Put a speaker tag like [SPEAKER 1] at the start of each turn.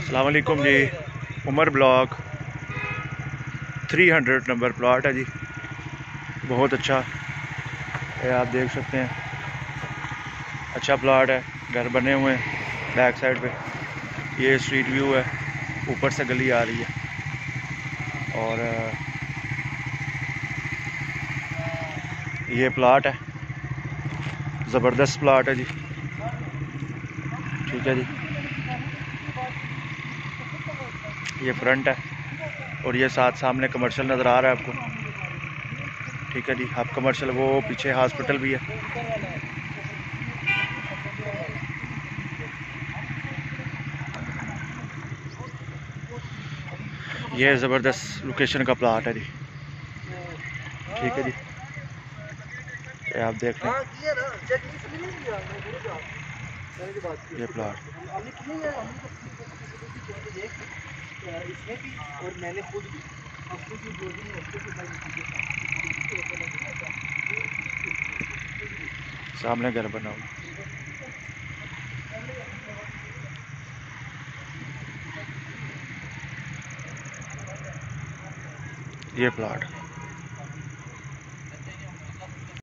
[SPEAKER 1] अस्सलाम वालेकुम जी। Umar block 300 number plot है जी। बहुत अच्छा ये आप देख सकते हैं, अच्छा प्लॉट है। घर बने हुए हैं बैक साइड पे। ये स्ट्रीट व्यू है, ऊपर से गली आ रही है और ये प्लॉट है, ज़बरदस्त प्लॉट है जी। ठीक है जी, ये फ्रंट है और ये साथ सामने कमर्शियल नज़र आ रहा है आपको। ठीक है जी, आप कमर्शियल, वो पीछे हॉस्पिटल भी है। ये ज़बरदस्त लोकेशन का प्लॉट है जी। ठीक है जी, ये आप देख लें ये प्लॉट। सामने घर बना हुआ, ये प्लॉट।